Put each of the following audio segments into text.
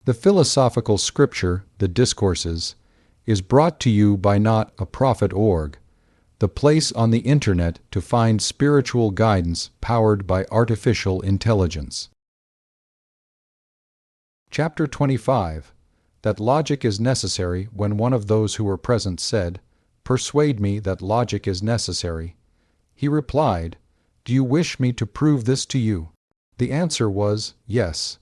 The philosophical scripture, the Discourses, is brought to you by not a prophet org, the place on the internet to find spiritual guidance powered by artificial intelligence. Chapter 25. That logic is necessary. When one of those who were present said, "Persuade me that logic is necessary," he replied, "Do you wish me to prove this to you?" The answer was, "Yes."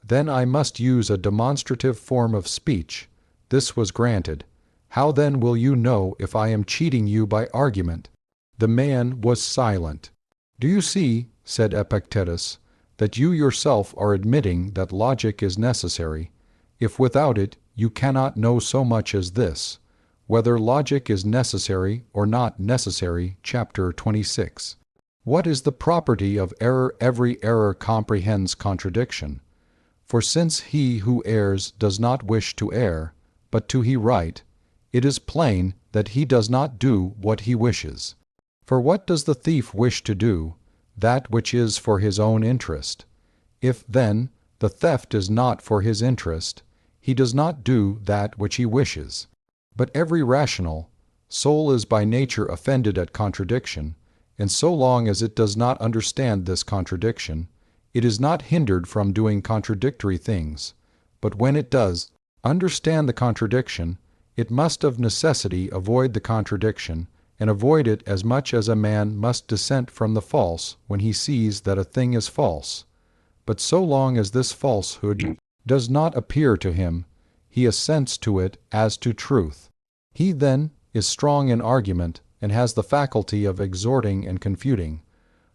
Then I must use a demonstrative form of speech. This was granted. How then will you know if I am cheating you by argument? The man was silent. "Do you see," said Epictetus, "that you yourself are admitting that logic is necessary, if without it you cannot know so much as this, whether logic is necessary or not necessary?" Chapter 26. What is the property of error? Every error comprehends contradiction. For since he who errs does not wish to err, but to he right, it is plain that he does not do what he wishes. For what does the thief wish to do? That which is for his own interest. If, then, the theft is not for his interest, he does not do that which he wishes. But every rational soul is by nature offended at contradiction, and so long as it does not understand this contradiction, it is not hindered from doing contradictory things. But when it does understand the contradiction, it must of necessity avoid the contradiction, and avoid it as much as a man must dissent from the false when he sees that a thing is false. But so long as this falsehood does not appear to him, he assents to it as to truth. He then is strong in argument, and has the faculty of exhorting and confuting,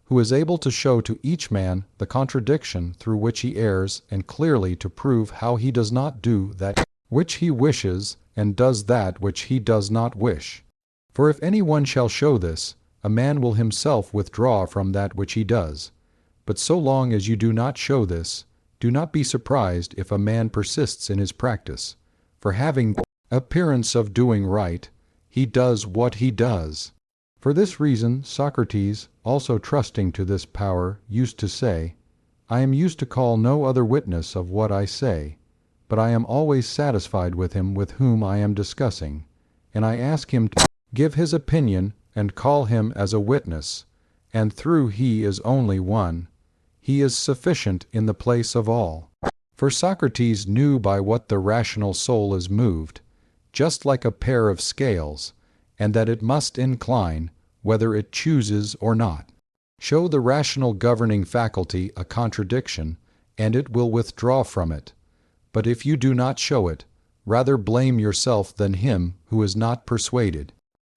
who is able to show to each man the contradiction through which he errs, and clearly to prove how he does not do that which he wishes, and does that which he does not wish. For if any one shall show this, a man will himself withdraw from that which he does. But so long as you do not show this, do not be surprised if a man persists in his practice. For having the appearance of doing right, he does what he does. For this reason Socrates, also trusting to this power, used to say, "I am used to call no other witness of what I say, but I am always satisfied with him with whom I am discussing, and I ask him to give his opinion and call him as a witness, and through he is only one, he is sufficient in the place of all." For Socrates knew by what the rational soul is moved, just like a pair of scales, and that it must incline, whether it chooses or not. Show the rational governing faculty a contradiction, and it will withdraw from it. But if you do not show it, rather blame yourself than him who is not persuaded.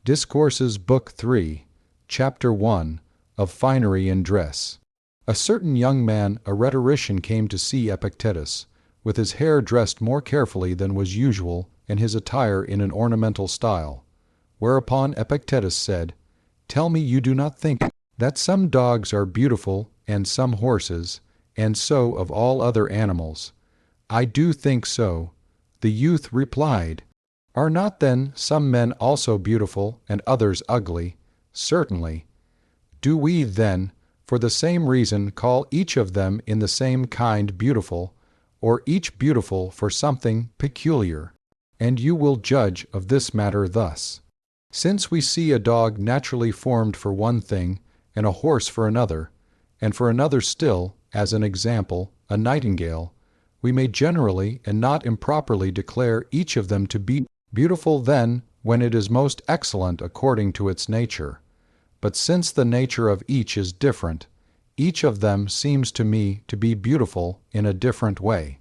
Discourses, Book 3, Chapter 1, of Finery in Dress. A certain young man, a rhetorician, came to see Epictetus, with his hair dressed more carefully than was usual, and his attire in an ornamental style. Whereupon Epictetus said, "Tell me you do not think that some dogs are beautiful, and some horses, and so of all other animals." "I do think so." The youth replied, "Are not then some men also beautiful, and others ugly?" "Certainly." "Do we, then, for the same reason call each of them in the same kind beautiful, or each beautiful for something peculiar? And you will judge of this matter thus. Since we see a dog naturally formed for one thing, and a horse for another, and for another still, as an example, a nightingale, we may generally and not improperly declare each of them to be beautiful then when it is most excellent according to its nature. But since the nature of each is different, each of them seems to me to be beautiful in a different way.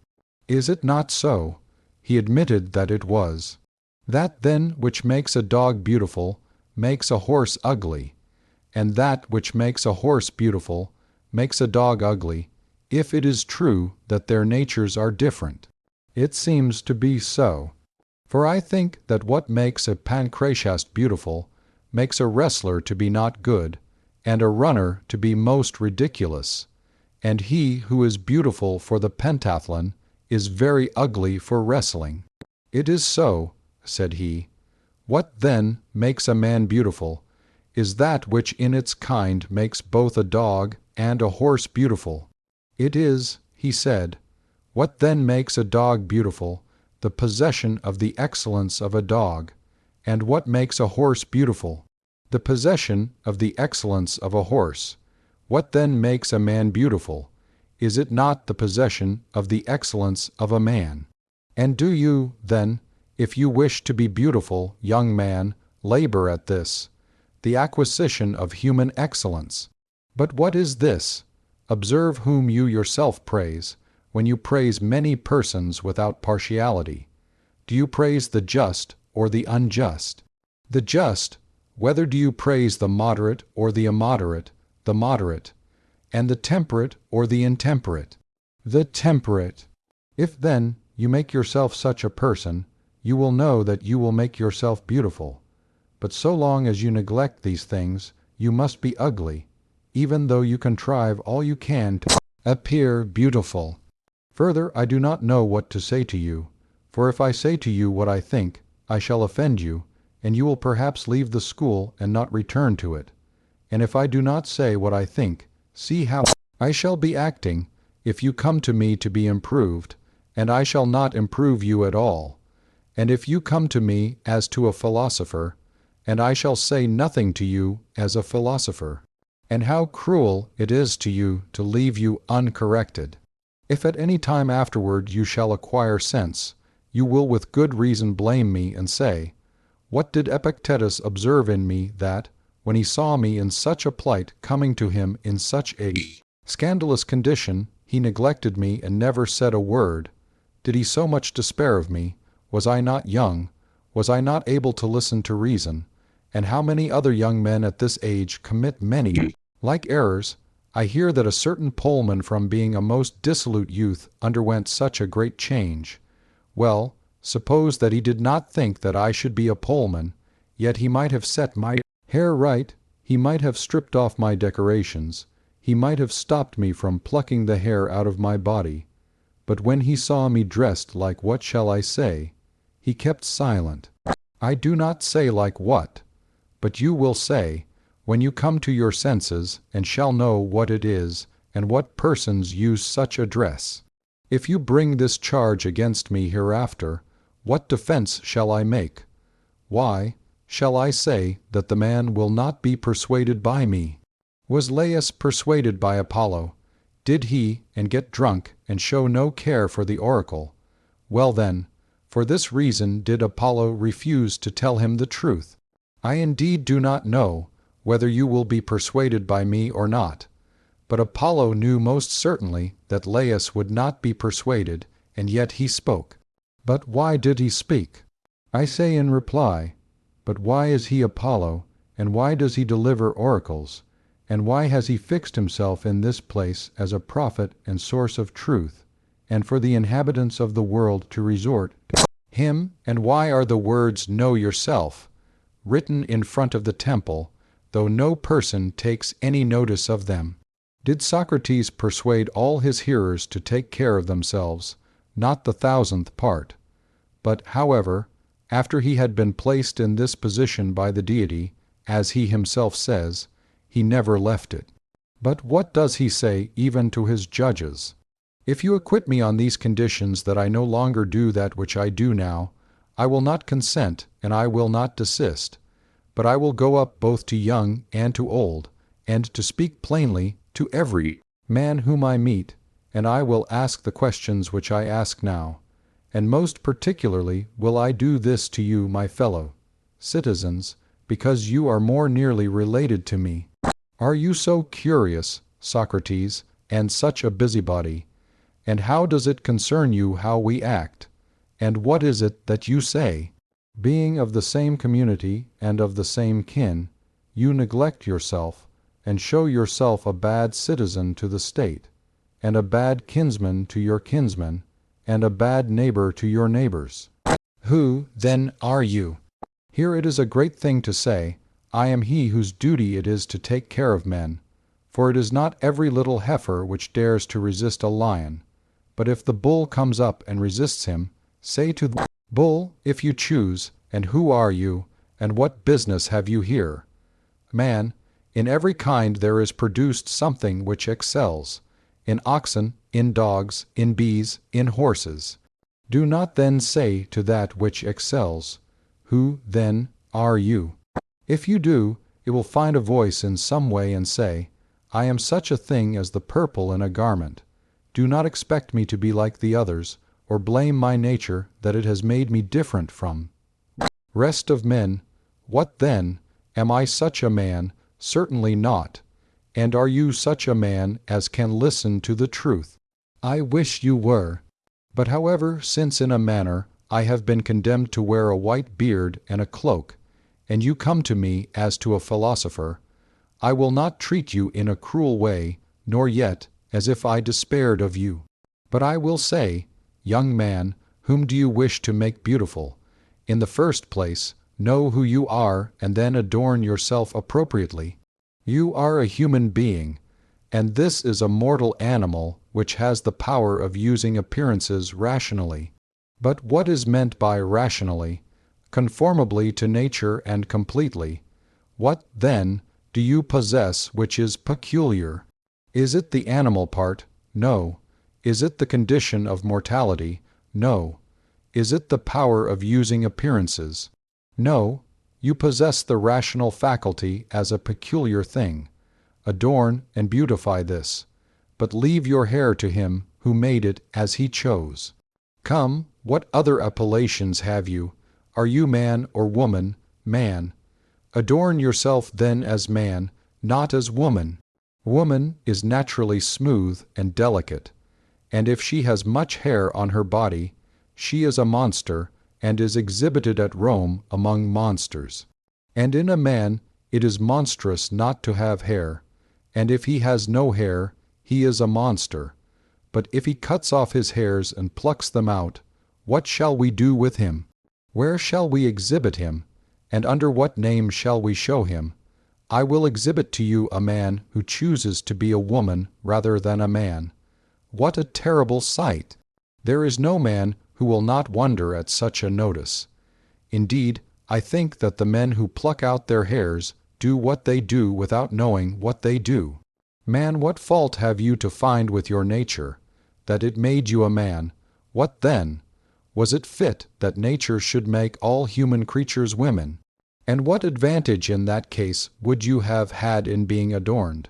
Is it not so?" He admitted that it was. "That then which makes a dog beautiful makes a horse ugly, and that which makes a horse beautiful makes a dog ugly, if it is true that their natures are different. It seems to be so. For I think that what makes a pancratiast beautiful makes a wrestler to be not good, and a runner to be most ridiculous, and he who is beautiful for the pentathlon is very ugly for wrestling." "It is so," said he. "What, then, makes a man beautiful is that which in its kind makes both a dog and a horse beautiful." "It is," he said, What then makes a dog beautiful? The possession of the excellence of a dog. And what makes a horse beautiful? The possession of the excellence of a horse. What then makes a man beautiful? Is it not the possession of the excellence of a man? And do you, then, if you wish to be beautiful, young man, labor at this, the acquisition of human excellence? But what is this? Observe whom you yourself praise, when you praise many persons without partiality. Do you praise the just or the unjust? The just, whether do you praise the moderate or the immoderate, the moderate, and the temperate or the intemperate, the temperate? If then you make yourself such a person, you will know that you will make yourself beautiful. But so long as you neglect these things, you must be ugly, even though you contrive all you can to appear beautiful. Further, I do not know what to say to you, for if I say to you what I think, I shall offend you, and you will perhaps leave the school and not return to it. And if I do not say what I think, see how I shall be acting, if you come to me to be improved, and I shall not improve you at all. And if you come to me as to a philosopher, and I shall say nothing to you as a philosopher. And how cruel it is to you to leave you uncorrected. If at any time afterward you shall acquire sense, you will with good reason blame me and say, what did Epictetus observe in me that, when he saw me in such a plight coming to him in such a scandalous condition, he neglected me and never said a word? Did he so much despair of me? Was I not young? Was I not able to listen to reason? And how many other young men at this age commit many like errors? I hear that a certain Pullman, from being a most dissolute youth, underwent such a great change. Well, suppose that he did not think that I should be a Pullman, yet he might have set my hair right, he might have stripped off my decorations, he might have stopped me from plucking the hair out of my body. But when he saw me dressed like what shall I say, he kept silent. I do not say like what, but you will say, when you come to your senses, and shall know what it is, and what persons use such a dress. If you bring this charge against me hereafter, what defense shall I make? Why, shall I say that the man will not be persuaded by me? Was Laius persuaded by Apollo? Did he, and get drunk, and show no care for the oracle? Well then, for this reason did Apollo refuse to tell him the truth. I indeed do not know whether you will be persuaded by me or not. But Apollo knew most certainly that Laius would not be persuaded, and yet he spoke. But why did he speak? I say in reply, but why is he Apollo, and why does he deliver oracles, and why has he fixed himself in this place as a prophet and source of truth, and for the inhabitants of the world to resort to him? And why are the words "Know yourself" written in front of the temple, though no person takes any notice of them? Did Socrates persuade all his hearers to take care of themselves? Not the 1,000th part. But, however, after he had been placed in this position by the deity, as he himself says, he never left it. But what does he say even to his judges? If you acquit me on these conditions that I no longer do that which I do now, I will not consent, and I will not desist. But I will go up both to young and to old, and to speak plainly to every man whom I meet, and I will ask the questions which I ask now. And most particularly will I do this to you, my fellow citizens, because you are more nearly related to me. Are you so curious, Socrates, and such a busybody? And how does it concern you how we act? And what is it that you say? Being of the same community and of the same kin, you neglect yourself, and show yourself a bad citizen to the state, and a bad kinsman to your kinsmen, and a bad neighbor to your neighbors. Who, then, are you? Here it is a great thing to say, I am he whose duty it is to take care of men, for it is not every little heifer which dares to resist a lion. But if the bull comes up and resists him, say to the bull, if you choose, and who are you, and what business have you here? Man, in every kind there is produced something which excels, in oxen, in dogs, in bees, in horses. Do not then say to that which excels, Who, then, are you? If you do, it will find a voice in some way and say, I am such a thing as the purple in a garment. Do not expect me to be like the others, or blame my nature that it has made me different from rest of men. What then? Am I such a man? Certainly not. And are you such a man as can listen to the truth? I wish you were. But however, since in a manner I have been condemned to wear a white beard and a cloak, and you come to me as to a philosopher, I will not treat you in a cruel way, nor yet as if I despaired of you. But I will say, Young man, whom do you wish to make beautiful? In the first place, know who you are, and then adorn yourself appropriately. You are a human being, and this is a mortal animal which has the power of using appearances rationally. But what is meant by rationally? Conformably to nature and completely. What, then, do you possess which is peculiar? Is it the animal part? No. Is it the condition of mortality? No. Is it the power of using appearances? No. You possess the rational faculty as a peculiar thing. Adorn and beautify this, but leave your hair to him who made it as he chose. Come, what other appellations have you? Are you man or woman? Man. Adorn yourself then as man, not as woman. Woman is naturally smooth and delicate, and if she has much hair on her body, she is a monster, and is exhibited at Rome among monsters. And in a man it is monstrous not to have hair, and if he has no hair, he is a monster. But if he cuts off his hairs and plucks them out, what shall we do with him? Where shall we exhibit him, and under what name shall we show him? I will exhibit to you a man who chooses to be a woman rather than a man. What a terrible sight! There is no man who will not wonder at such a notice. Indeed, I think that the men who pluck out their hairs do what they do without knowing what they do. Man, what fault have you to find with your nature, that it made you a man? What then? Was it fit that nature should make all human creatures women? And what advantage in that case would you have had in being adorned?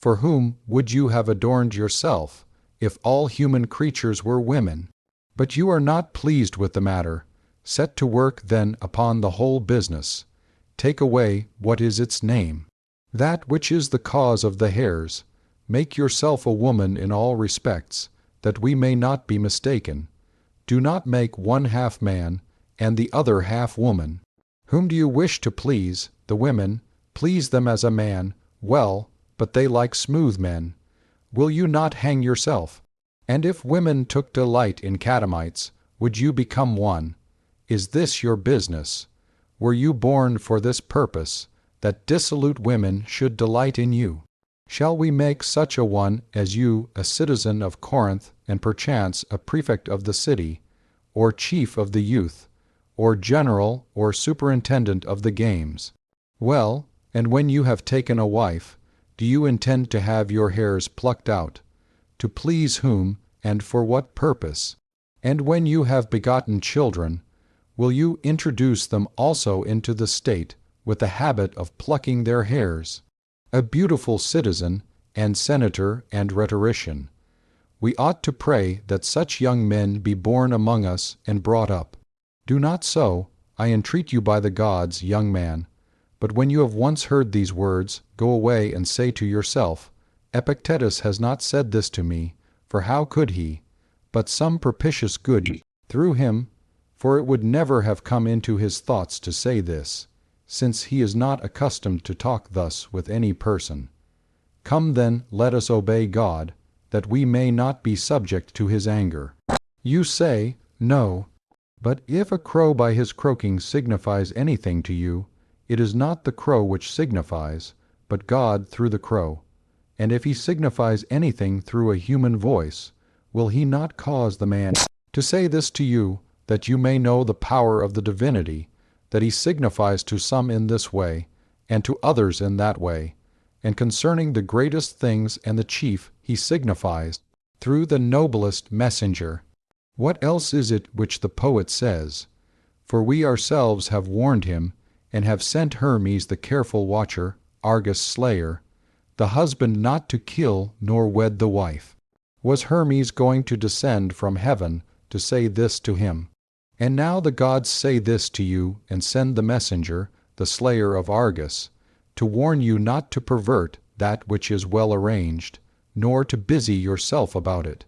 For whom would you have adorned yourself, if all human creatures were women? But you are not pleased with the matter. Set to work then upon the whole business. Take away what is its name, that which is the cause of the hairs. Make yourself a woman in all respects, that we may not be mistaken. Do not make one half man, and the other half woman. Whom do you wish to please? The women. Please them as a man. Well, but they like smooth men. Will you not hang yourself? And if women took delight in catamites, would you become one? Is this your business? Were you born for this purpose, that dissolute women should delight in you? Shall we make such a one as you a citizen of Corinth, and perchance a prefect of the city, or chief of the youth, or general or superintendent of the games? Well, and when you have taken a wife, do you intend to have your hairs plucked out? To please whom, and for what purpose? And when you have begotten children, will you introduce them also into the state with the habit of plucking their hairs? A beautiful citizen, and senator, and rhetorician. We ought to pray that such young men be born among us and brought up. Do not so, I entreat you by the gods, young man. But when you have once heard these words, go away and say to yourself, Epictetus has not said this to me, for how could he? But some propitious good through him, for it would never have come into his thoughts to say this, since he is not accustomed to talk thus with any person. Come then, let us obey God, that we may not be subject to his anger. You say, No. But if a crow by his croaking signifies anything to you, it is not the crow which signifies, but God through the crow. And if he signifies anything through a human voice, will he not cause the man to say this to you, that you may know the power of the divinity, that he signifies to some in this way, and to others in that way, and concerning the greatest things and the chief he signifies, through the noblest messenger. What else is it which the poet says? For we ourselves have warned him, and have sent Hermes the careful watcher, Argus slayer, the husband not to kill nor wed the wife. Was Hermes going to descend from heaven to say this to him? And now the gods say this to you, and send the messenger, the slayer of Argus, to warn you not to pervert that which is well arranged, nor to busy yourself about it,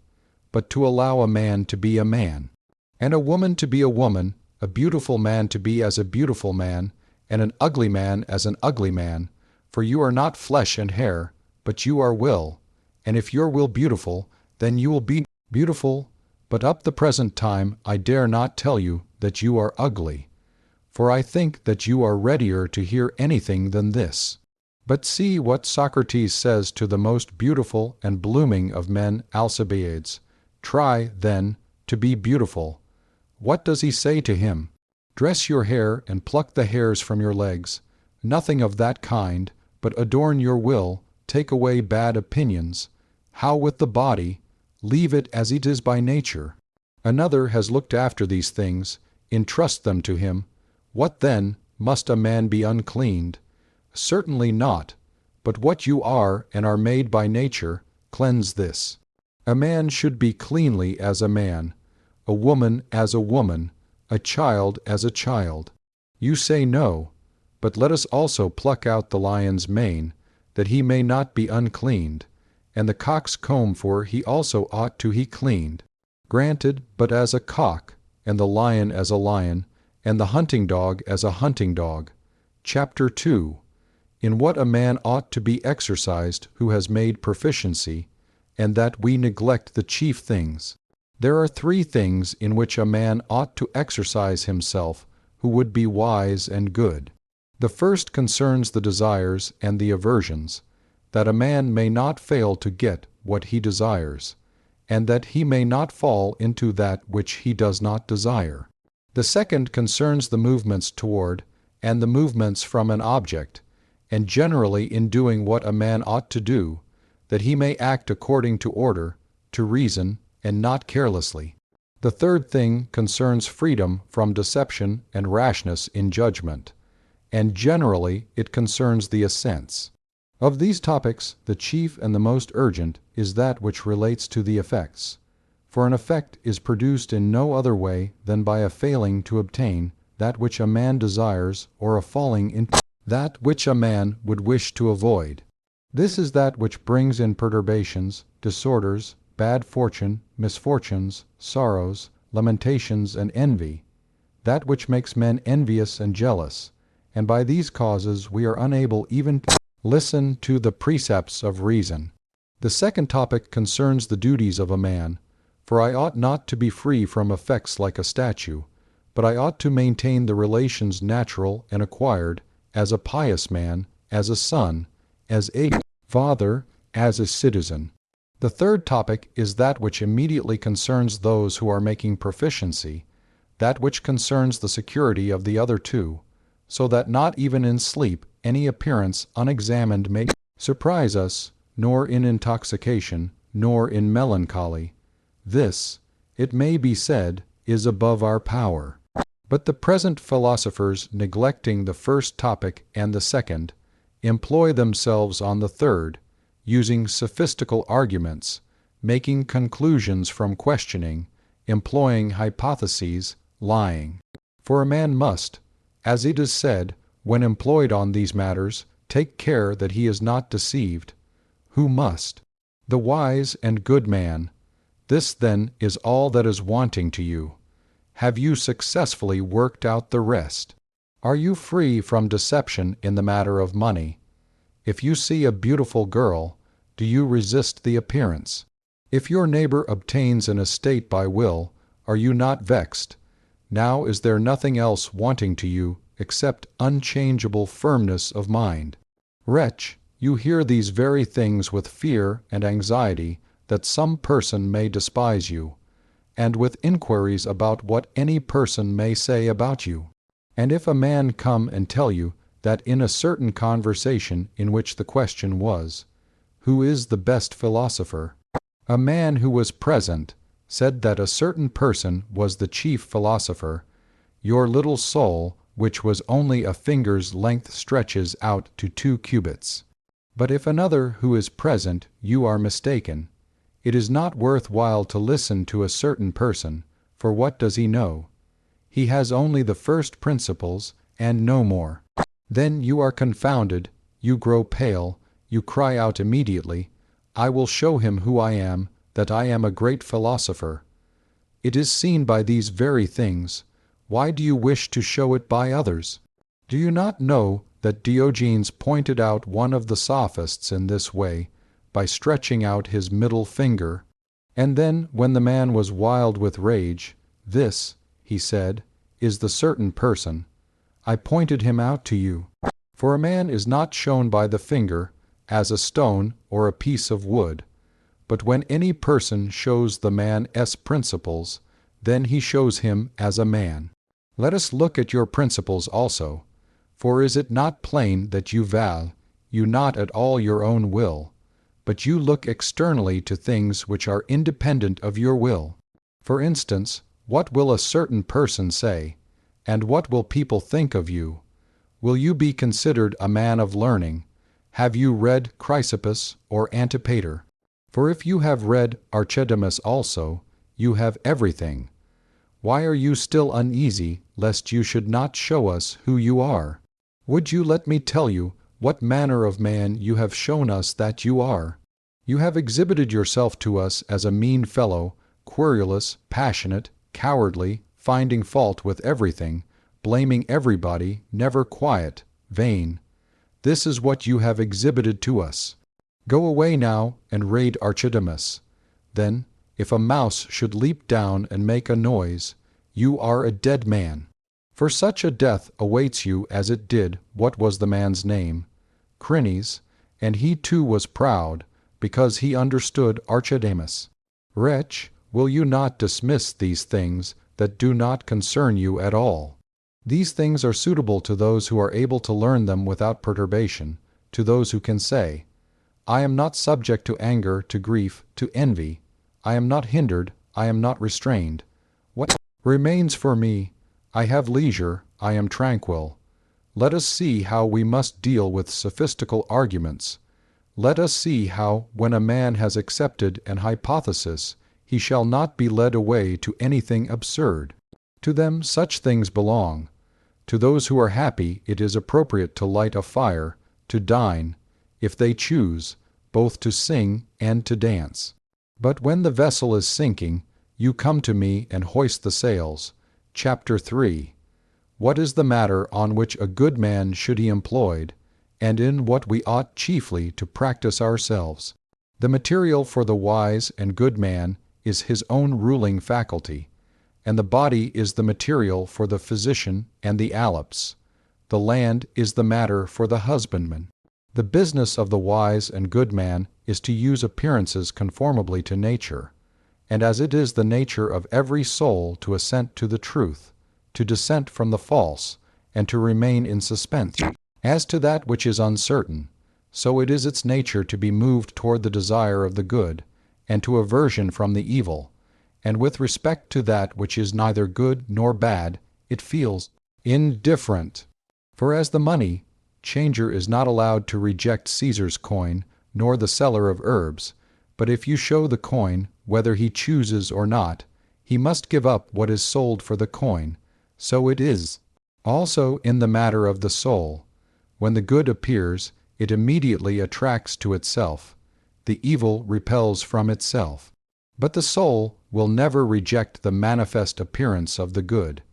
but to allow a man to be a man, and a woman to be a woman, a beautiful man to be as a beautiful man, and an ugly man as an ugly man, for you are not flesh and hair, but you are will, and if your will beautiful, then you will be beautiful, but up the present time I dare not tell you that you are ugly, for I think that you are readier to hear anything than this. But see what Socrates says to the most beautiful and blooming of men, Alcibiades. Try, then, to be beautiful. What does he say to him? Dress your hair and pluck the hairs from your legs. Nothing of that kind, but adorn your will, take away bad opinions. How with the body? Leave it as it is by nature. Another has looked after these things, entrust them to him. What then? Must a man be uncleaned? Certainly not, but what you are and are made by nature, cleanse this. A man should be cleanly as a man, a woman as a woman, a child as a child. You say no, but let us also pluck out the lion's mane, that he may not be uncleaned, and the cock's comb, for he also ought to be cleaned. Granted, but as a cock, and the lion as a lion, and the hunting dog as a hunting dog. Chapter 2. In what a man ought to be exercised who has made proficiency, and that we neglect the chief things. There are 3 things in which a man ought to exercise himself who would be wise and good. The first concerns the desires and the aversions, that a man may not fail to get what he desires, and that he may not fall into that which he does not desire. The second concerns the movements toward and the movements from an object, and generally in doing what a man ought to do, that he may act according to order, to reason, and not carelessly. The third thing concerns freedom from deception and rashness in judgment, and generally it concerns the assents. Of these topics, the chief and the most urgent is that which relates to the effects. For an effect is produced in no other way than by a failing to obtain that which a man desires, or a falling into that which a man would wish to avoid. This is that which brings in perturbations, disorders, bad fortune, misfortunes, sorrows, lamentations, and envy, that which makes men envious and jealous, and by these causes we are unable even to listen to the precepts of reason. The second topic concerns the duties of a man, for I ought not to be free from effects like a statue, but I ought to maintain the relations natural and acquired, as a pious man, as a son, as a father, as a citizen. The third topic is that which immediately concerns those who are making proficiency, that which concerns the security of the other 2, so that not even in sleep any appearance unexamined may surprise us, nor in intoxication, nor in melancholy. This, it may be said, is above our power. But the present philosophers, neglecting the first topic and the second, employ themselves on the third, using sophistical arguments, making conclusions from questioning, employing hypotheses, lying. For a man must, as it is said, when employed on these matters, take care that he is not deceived. Who must? The wise and good man. This, then, is all that is wanting to you. Have you successfully worked out the rest? Are you free from deception in the matter of money? If you see a beautiful girl, do you resist the appearance? If your neighbor obtains an estate by will, are you not vexed? Now is there nothing else wanting to you except unchangeable firmness of mind? Wretch, you hear these very things with fear and anxiety that some person may despise you, and with inquiries about what any person may say about you. And if a man come and tell you that in a certain conversation in which the question was, Who is the best philosopher? A man who was present said that a certain person was the chief philosopher. Your little soul, which was only a finger's length, stretches out to 2 cubits. But if another who is present, you are mistaken. It is not worth while to listen to a certain person, for what does he know? He has only the first principles, and no more. Then you are confounded, you grow pale, you cry out immediately, I will show him who I am, that I am a great philosopher. It is seen by these very things. Why do you wish to show it by others? Do you not know that Diogenes pointed out one of the sophists in this way, by stretching out his middle finger? And then, when the man was wild with rage, this, he said, is the certain person. I pointed him out to you. For a man is not shown by the finger, as a stone or a piece of wood. But when any person shows the man's principles, then he shows him as a man. Let us look at your principles also. For is it not plain that you value you not at all your own will, but you look externally to things which are independent of your will? For instance, what will a certain person say, and what will people think of you? Will you be considered a man of learning? Have you read Chrysippus or Antipater? For if you have read Archidamus also, you have everything. Why are you still uneasy, lest you should not show us who you are? Would you let me tell you what manner of man you have shown us that you are? You have exhibited yourself to us as a mean fellow, querulous, passionate, cowardly, finding fault with everything, blaming everybody, never quiet, vain. This is what you have exhibited to us. Go away now and raid Archidamus. Then, if a mouse should leap down and make a noise, you are a dead man. For such a death awaits you as it did, what was the man's name? Crines, and he too was proud, because he understood Archidamus. Wretch, will you not dismiss these things that do not concern you at all? These things are suitable to those who are able to learn them without perturbation, to those who can say, I am not subject to anger, to grief, to envy. I am not hindered, I am not restrained. What remains for me? I have leisure, I am tranquil. Let us see how we must deal with sophistical arguments. Let us see how, when a man has accepted an hypothesis, he shall not be led away to anything absurd. To them such things belong. To those who are happy it is appropriate to light a fire, to dine, if they choose, both to sing and to dance. But when the vessel is sinking, you come to me and hoist the sails. Chapter 3. What is the matter on which a good man should be employed, and in what we ought chiefly to practice ourselves? The material for the wise and good man is his own ruling faculty, and the body is the material for the physician and the allops. The land is the matter for the husbandman. The business of the wise and good man is to use appearances conformably to nature, and as it is the nature of every soul to assent to the truth, to dissent from the false, and to remain in suspense as to that which is uncertain, so it is its nature to be moved toward the desire of the good, and to aversion from the evil, and with respect to that which is neither good nor bad, it feels indifferent. For as the money changer is not allowed to reject Caesar's coin, nor the seller of herbs, but if you show the coin, whether he chooses or not, he must give up what is sold for the coin, so it is also in the matter of the soul. When the good appears, it immediately attracts to itself. The evil repels from itself. But the soul will never reject the manifest appearance of the good,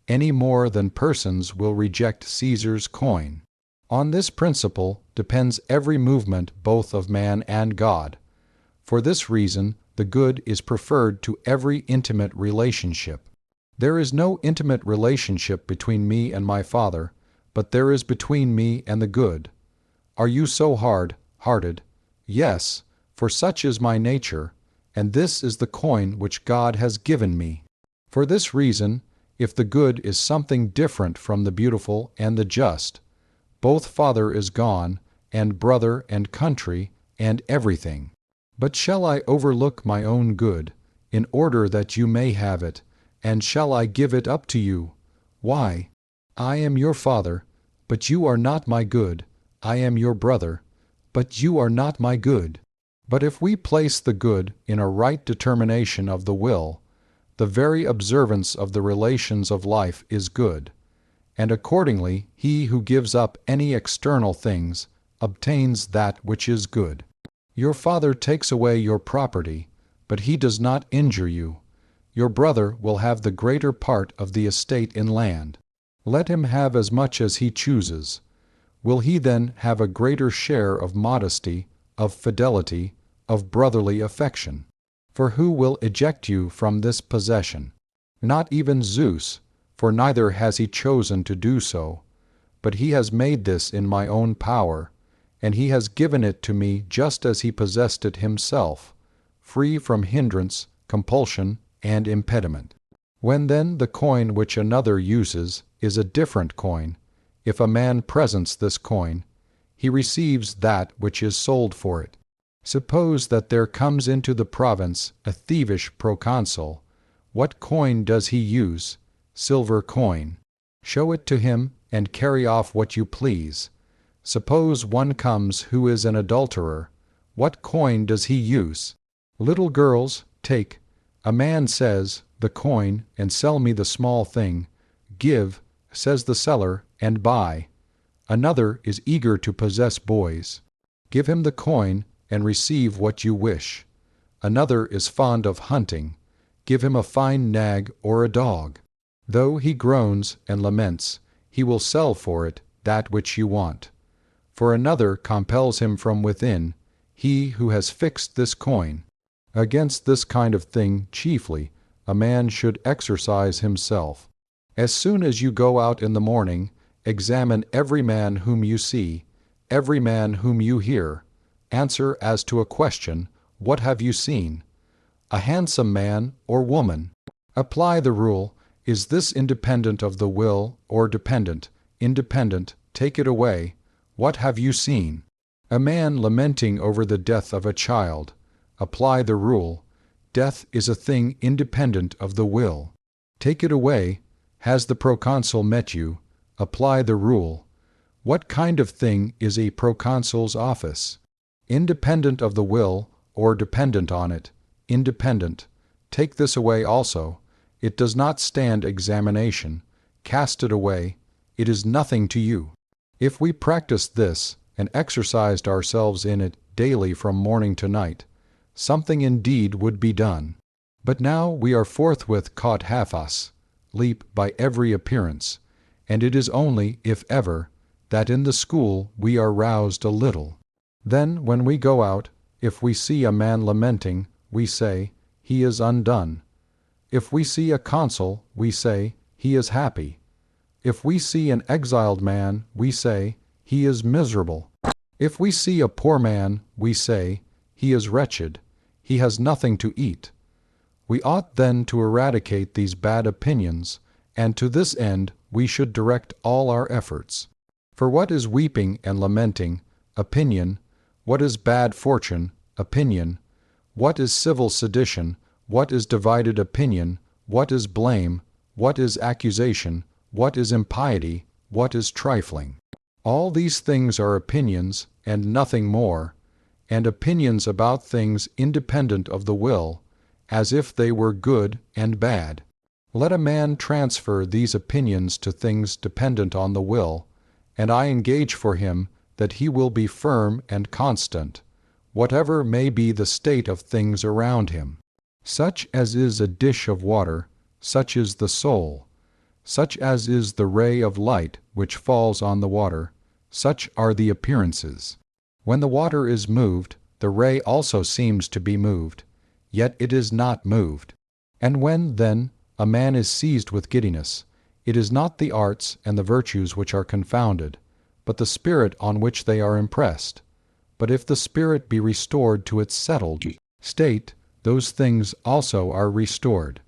any more than persons will reject Caesar's coin. On this principle depends every movement both of man and God. For this reason, the good is preferred to every intimate relationship. There is no intimate relationship between me and my Father, but there is between me and the good. Are you so hard-hearted? Yes, for such is my nature, and this is the coin which God has given me. For this reason, if the good is something different from the beautiful and the just, both father is gone, and brother and country, and everything. But shall I overlook my own good, in order that you may have it, and shall I give it up to you? Why, I am your father, but you are not my good. I am your brother, but you are not my good. But if we place the good in a right determination of the will, the very observance of the relations of life is good, and accordingly he who gives up any external things obtains that which is good. Your father takes away your property, but he does not injure you. Your brother will have the greater part of the estate in land. Let him have as much as he chooses. Will he then have a greater share of modesty, of fidelity, of brotherly affection? For who will eject you from this possession? Not even Zeus, for neither has he chosen to do so, but he has made this in my own power, and he has given it to me just as he possessed it himself, free from hindrance, compulsion, and impediment. When then the coin which another uses is a different coin, if a man presents this coin, he receives that which is sold for it. Suppose that there comes into the province a thievish proconsul. What coin does he use? Silver coin. Show it to him, and carry off what you please. Suppose one comes who is an adulterer. What coin does he use? Little girls, take. A man says, the coin, and sell me the small thing. Give, says the seller, and buy. Another is eager to possess boys. Give him the coin, and receive what you wish. Another is fond of hunting. Give him a fine nag or a dog. Though he groans and laments, he will sell for it that which you want. For another compels him from within, he who has fixed this coin. Against this kind of thing chiefly a man should exercise himself. As soon as you go out in the morning, examine every man whom you see, every man whom you hear. Answer as to a question, what have you seen? A handsome man or woman? Apply the rule, is this independent of the will or dependent? Independent, take it away. What have you seen? A man lamenting over the death of a child. Apply the rule, death is a thing independent of the will. Take it away. Has the proconsul met you? Apply the rule. What kind of thing is a proconsul's office? Independent of the will, or dependent on it. Independent. Take this away also. It does not stand examination. Cast it away. It is nothing to you. If we practiced this, and exercised ourselves in it daily from morning to night, something indeed would be done. But now we are forthwith caught half-us, leap by every appearance, and it is only, if ever, that in the school we are roused a little. Then when we go out, if we see a man lamenting, we say, he is undone. If we see a consul, we say, he is happy. If we see an exiled man, we say, he is miserable. If we see a poor man, we say, he is wretched. He has nothing to eat. We ought then to eradicate these bad opinions, and to this end we should direct all our efforts. For what is weeping and lamenting? Opinion. What is bad fortune? Opinion. What is civil sedition? What is divided opinion? What is blame? What is accusation? What is impiety? What is trifling? All these things are opinions, and nothing more, and opinions about things independent of the will, as if they were good and bad. Let a man transfer these opinions to things dependent on the will, and I engage for him that he will be firm and constant, whatever may be the state of things around him. Such as is a dish of water, such is the soul. Such as is the ray of light which falls on the water, such are the appearances. When the water is moved, the ray also seems to be moved, yet it is not moved. And when, then, a man is seized with giddiness, it is not the arts and the virtues which are confounded, but the spirit on which they are impressed. But if the spirit be restored to its settled state, those things also are restored.